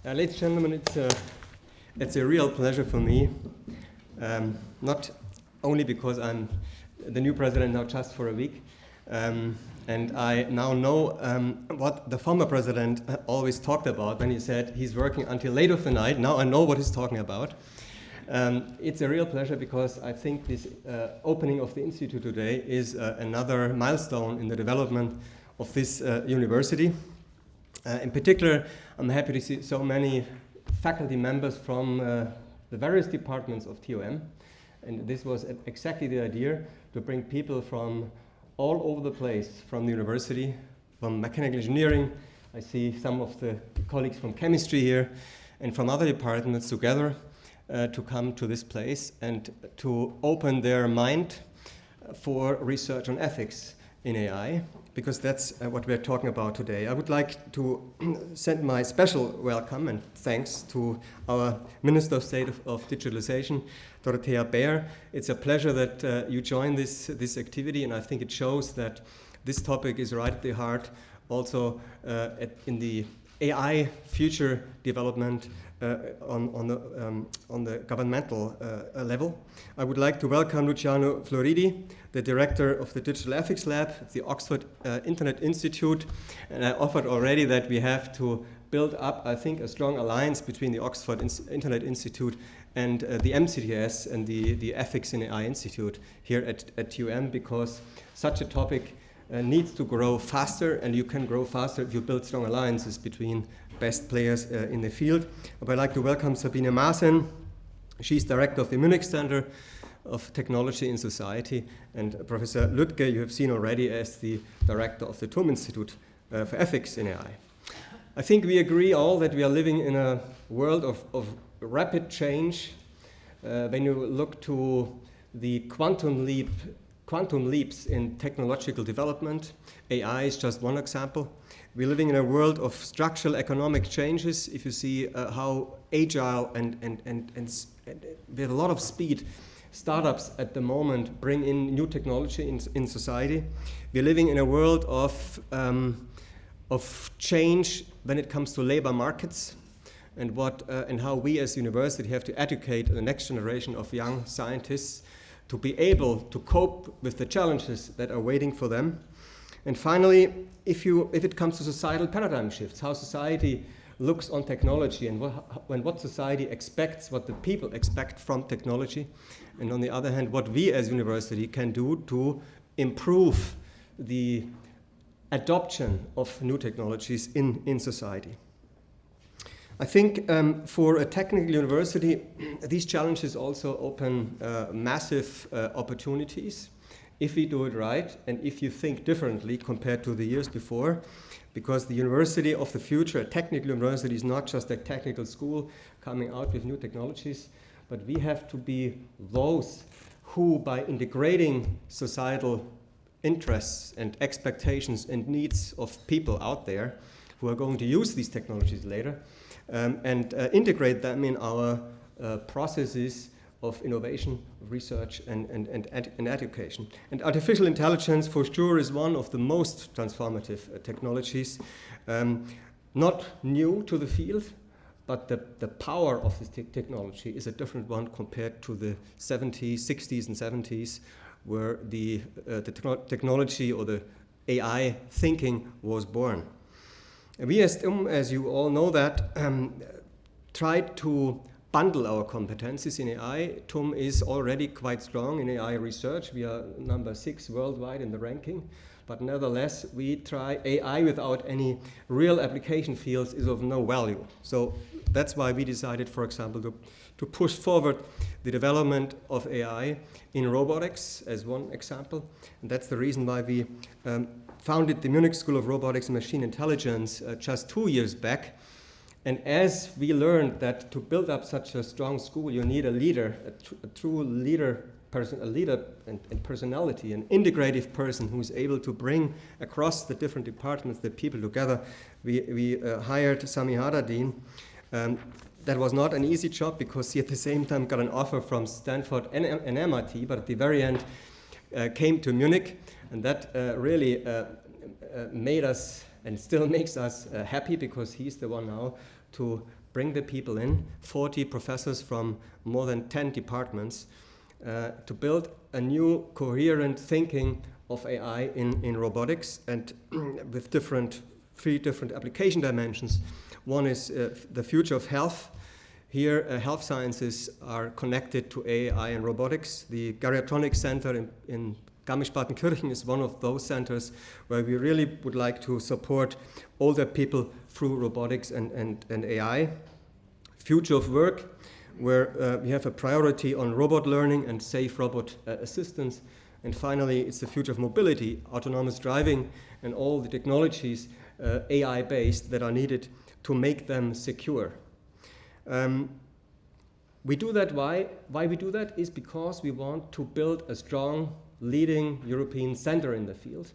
Ladies and gentlemen, it's a real pleasure for me, not only because I'm the new president now just for a week, and I now know what the former president always talked about when he said he's working until late of the night. Now I know what he's talking about. It's a real pleasure because I think this opening of the Institute today is another milestone in the development of this university. In particular, I'm happy to see so many faculty members from the various departments of TUM. And this was exactly the idea, to bring people from all over the place, from the university, from mechanical engineering. I see some of the colleagues from chemistry here, and from other departments together to come to this place and to open their mind for research on ethics in AI, because that's what we're talking about today. I would like to send my special welcome and thanks to our Minister of State of Digitalization, Dorothea Baer. It's a pleasure that you join this activity, and I think it shows that this topic is right at the heart also in the AI future development on the governmental level. I would like to welcome Luciano Floridi, the director of the Digital Ethics Lab at the Oxford Internet Institute. And I offered already that we have to build up, I think, a strong alliance between the Oxford Internet Institute and the MCTS and the Ethics in AI Institute here at TUM, because such a topic needs to grow faster, and you can grow faster if you build strong alliances between best players in the field. I'd like to welcome Sabine Maaßen. She's director of the Munich Center of Technology in Society, and Professor Lüttke you have seen already as the director of the TUM Institute for Ethics in AI. I think we agree all that we are living in a world of rapid change. When you look to the quantum leaps in technological development, AI is just one example. We're living in a world of structural economic changes. If you see how agile and with a lot of speed startups at the moment bring in new technology in society. We're living in a world of change when it comes to labor markets, and how we as university have to educate the next generation of young scientists to be able to cope with the challenges that are waiting for them. And finally, if it comes to societal paradigm shifts, how society looks on technology and what society expects, what the people expect from technology, and on the other hand, what we as university can do to improve the adoption of new technologies in society. I think for a technical university, these challenges also open massive opportunities if we do it right and if you think differently compared to the years before, because the university of the future, a technical university, is not just a technical school coming out with new technologies, but we have to be those who, by integrating societal interests and expectations and needs of people out there who are going to use these technologies later, and integrate them in our processes of innovation, research, and education. And artificial intelligence, for sure, is one of the most transformative technologies. Not new to the field, but the power of this technology is a different one compared to the 70s, 60s, and 70s, where the technology or the AI thinking was born. We as TUM, as you all know that, tried to bundle our competencies in AI. TUM is already quite strong in AI research. We are number 6 worldwide in the ranking. But nevertheless, we try AI without any real application fields is of no value. So that's why we decided, for example, to push forward the development of AI in robotics as one example. And that's the reason why we founded the Munich School of Robotics and Machine Intelligence just 2 years back. And as we learned that to build up such a strong school, you need a leader, a true leader, a leader and personality, an integrative person who is able to bring across the different departments the people together. We hired Sami Haradin. That was not an easy job because he at the same time got an offer from Stanford and MIT, but at the very end came to Munich, and that really made us and still makes us happy, because he's the one now to bring the people in, 40 professors from more than 10 departments, to build a new coherent thinking of AI in robotics, and with three different application dimensions. One is the future of health. Here, health sciences are connected to AI and robotics. The Geriatronics Center in Garmisch-Partenkirchen is one of those centers where we really would like to support older people through robotics and AI. Future of work, where we have a priority on robot learning and safe robot assistance. And finally, it's the future of mobility, autonomous driving, and all the technologies AI-based that are needed to make them secure. We do that. Why we do that is because we want to build a strong, leading European center in the field.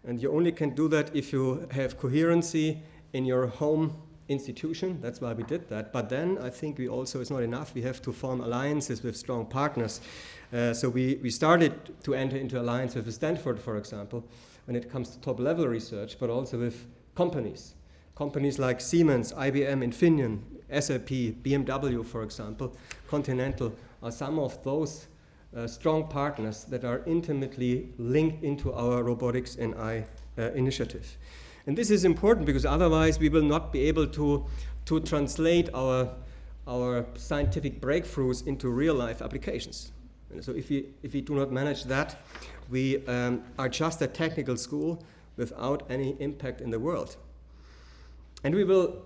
And you only can do that if you have coherency in your home institution. That's why we did that. But then I think it's not enough. We have to form alliances with strong partners. So we started to enter into alliance with Stanford, for example, when it comes to top-level research, but also with companies. Companies like Siemens, IBM, Infineon, SAP, BMW, for example, Continental, are some of those strong partners that are intimately linked into our robotics and AI initiative. And this is important because otherwise we will not be able to translate our scientific breakthroughs into real-life applications. And so if we do not manage that, we are just a technical school without any impact in the world. And we will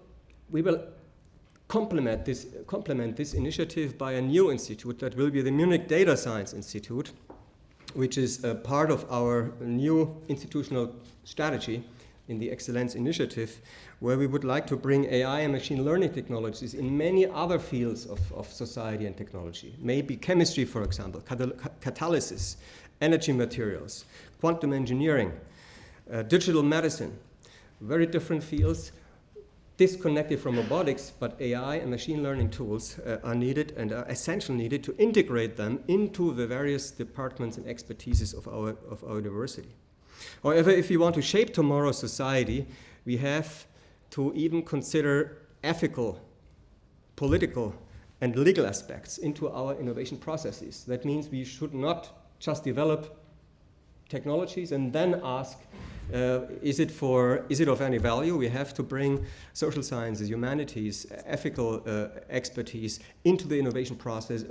complement this initiative by a new institute that will be the Munich Data Science Institute, which is a part of our new institutional strategy in the Excellence Initiative, where we would like to bring AI and machine learning technologies in many other fields of society and technology. Maybe chemistry, for example, catalysis, energy materials, quantum engineering, digital medicine, very different fields, disconnected from robotics, but AI and machine learning tools are needed and are essentially needed to integrate them into the various departments and expertises of our university. However, if we want to shape tomorrow's society, we have to even consider ethical, political, and legal aspects into our innovation processes. That means we should not just develop technologies and then ask, is it of any value? We have to bring social sciences, humanities, ethical expertise into the innovation process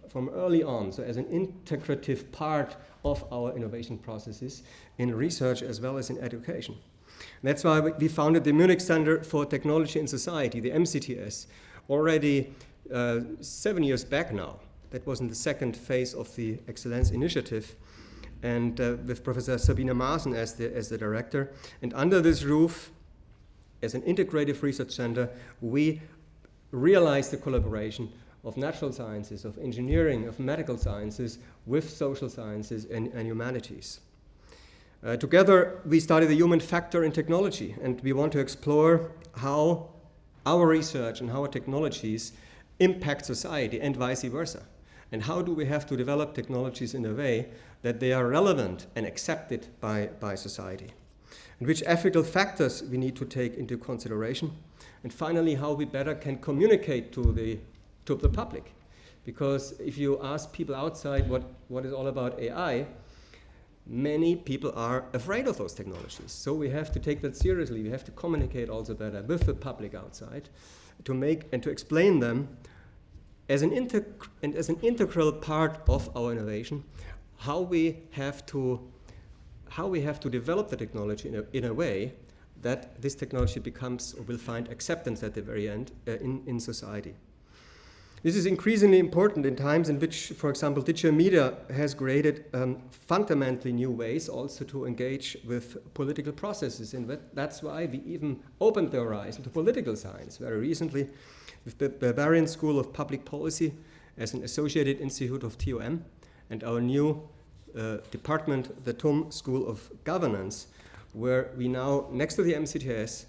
from early on, so as an integrative part of our innovation processes in research as well as in education. And that's why we founded the Munich Center for Technology and Society, the MCTS, already 7 years back now. That was in the second phase of the Excellence Initiative, and with Professor Sabine Maaßen as the director. And under this roof, as an integrative research center, we realized the collaboration of natural sciences, of engineering, of medical sciences with social sciences and humanities. Together, we study the human factor in technology, and we want to explore how our research and how our technologies impact society and vice versa. And how do we have to develop technologies in a way that they are relevant and accepted by society? And which ethical factors we need to take into consideration? And finally, how we better can communicate to the public. Because if you ask people outside what is all about AI, many people are afraid of those technologies. So we have to take that seriously. We have to communicate also better with the public outside to make and to explain them as an integral part of our innovation, how we have to develop the technology in a way that this technology becomes or will find acceptance at the very end in society. This is increasingly important in times in which, for example, digital media has created fundamentally new ways also to engage with political processes. And that's why we even opened the horizon to political science very recently with the Bavarian School of Public Policy as an associated institute of TUM, and our new department, the TUM School of Governance, where we now, next to the MCTS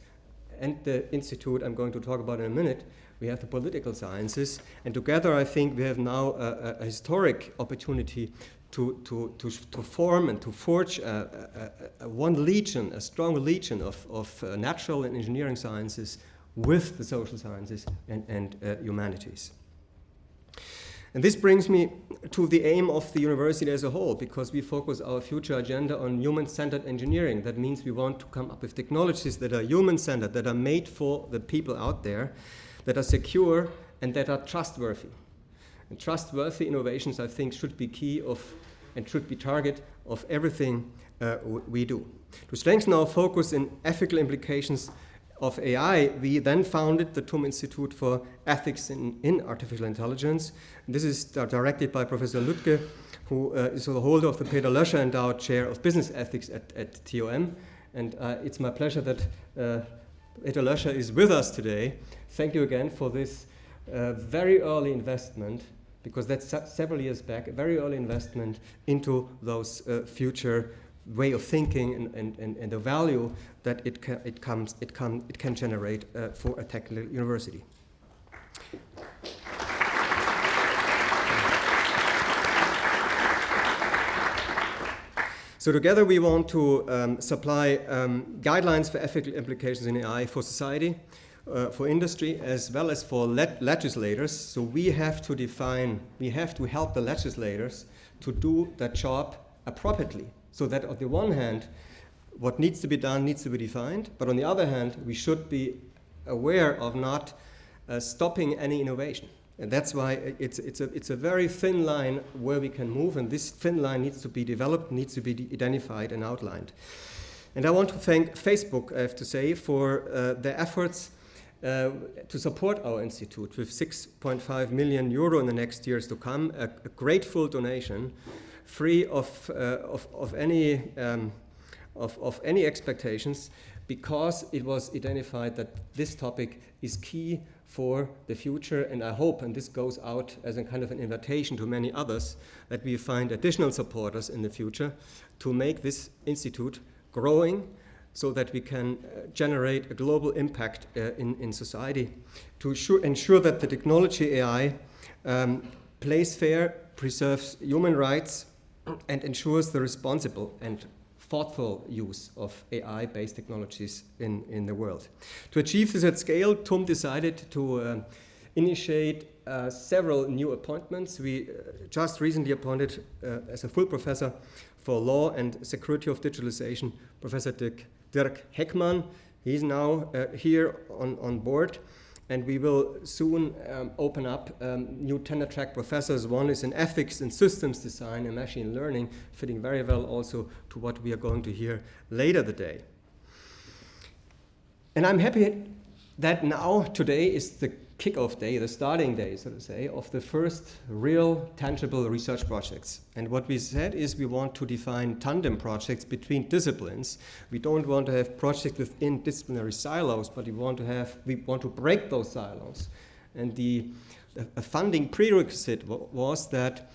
and the institute I'm going to talk about in a minute, we have the political sciences, and together I think we have now a historic opportunity to form and to forge a strong legion of natural and engineering sciences with the social sciences and humanities. And this brings me to the aim of the university as a whole, because we focus our future agenda on human-centered engineering. That means we want to come up with technologies that are human-centered, that are made for the people out there, that are secure, and that are trustworthy. And trustworthy innovations, I think, should be key of and should be target of everything we do. To strengthen our focus in ethical implications of AI, we then founded the TUM Institute for Ethics in Artificial Intelligence. This is directed by Professor Lütke, who is the holder of the Peter Löscher Endowed Chair of Business Ethics at TUM. And it's my pleasure that Peter Löscher is with us today. Thank you again for this very early investment, because that's several years back, a very early investment into those future way of thinking and the value that it can generate for a technical university. So together we want to supply guidelines for ethical implications in AI for society, for industry, as well as for legislators. So we have to help the legislators to do that job appropriately. So that on the one hand, what needs to be done needs to be defined, but on the other hand, we should be aware of not stopping any innovation. And that's why it's a very thin line where we can move, and this thin line needs to be developed, needs to be identified and outlined. And I want to thank Facebook, I have to say, for their efforts to support our institute with 6.5 million euro in the next years to come, a grateful donation, free of any expectations, because it was identified that this topic is key for the future. And I hope, and this goes out as a kind of an invitation to many others, that we find additional supporters in the future to make this institute growing, so that we can generate a global impact in society, to ensure that the technology AI plays fair, preserves human rights, and ensures the responsible and thoughtful use of AI-based technologies in the world. To achieve this at scale, TUM decided to initiate several new appointments. We just recently appointed as a full professor for law and security of digitalization, Professor Dirk Hofmann. He's now here on board. And we will soon open up new tenure-track professors. One is in ethics and systems design and machine learning, fitting very well also to what we are going to hear later today. And I'm happy that now, today, is the kickoff day, the starting day, so to say, of the first real, tangible research projects. And what we said is we want to define tandem projects between disciplines. We don't want to have projects within disciplinary silos, but we want to break those silos. And the funding prerequisite was that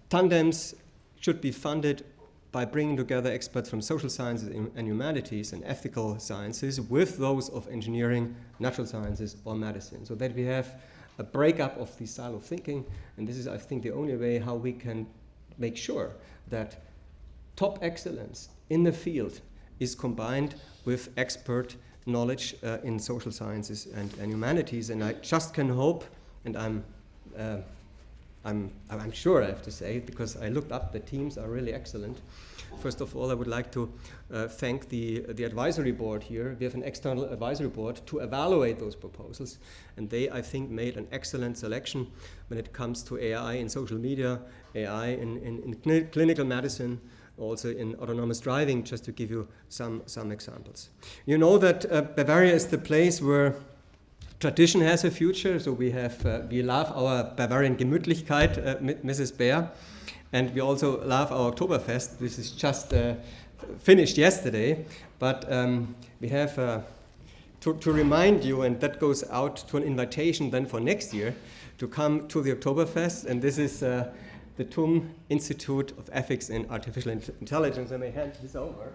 tandems should be funded by bringing together experts from social sciences and humanities and ethical sciences with those of engineering, natural sciences, or medicine, so that we have a breakup of the silo thinking. And this is, I think, the only way how we can make sure that top excellence in the field is combined with expert knowledge in social sciences and humanities. And I just can hope, and I'm sure, I have to say, because I looked up, the teams are really excellent. First of all, I would like to thank the advisory board here. We have an external advisory board to evaluate those proposals, and they, I think, made an excellent selection when it comes to AI in social media, AI in clinical medicine, also in autonomous driving, just to give you some examples. You know that Bavaria is the place where tradition has a future, so we love our Bavarian Gemütlichkeit, Mrs. Baer, and we also love our Oktoberfest. This is just finished yesterday, but we have to remind you, and that goes out to an invitation then for next year to come to the Oktoberfest, and this is the TUM Institute of Ethics in Artificial Intelligence. I may hand this over.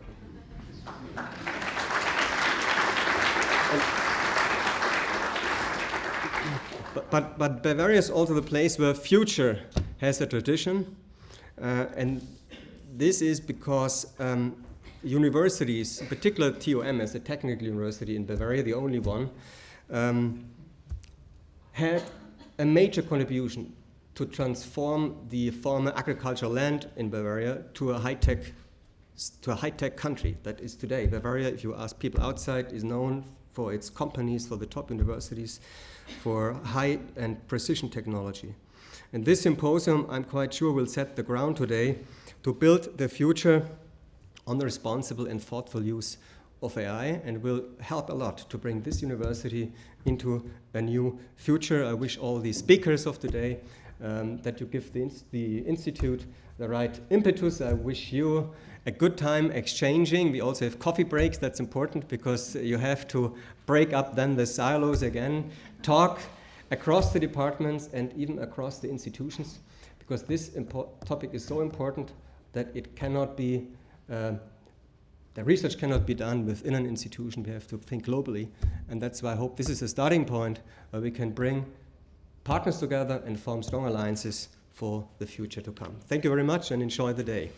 But Bavaria is also the place where future has a tradition, and this is because universities, in particular TUM as a technical university in Bavaria, the only one, had a major contribution to transform the former agricultural land in Bavaria to a high-tech country that is today. Bavaria, if you ask people outside, is known for its companies, for the top universities, for high and precision technology. And this symposium, I'm quite sure, will set the ground today to build the future on the responsible and thoughtful use of AI, and will help a lot to bring this university into a new future. I wish all the speakers of today that you give the Institute the right impetus. I wish you a good time exchanging. We also have coffee breaks. That's important because you have to break up then the silos again, talk across the departments and even across the institutions, because this topic is so important that it cannot be the research cannot be done within an institution. We have to think globally. And that's why I hope this is a starting point where we can bring partners together and form strong alliances for the future to come. Thank you very much and enjoy the day.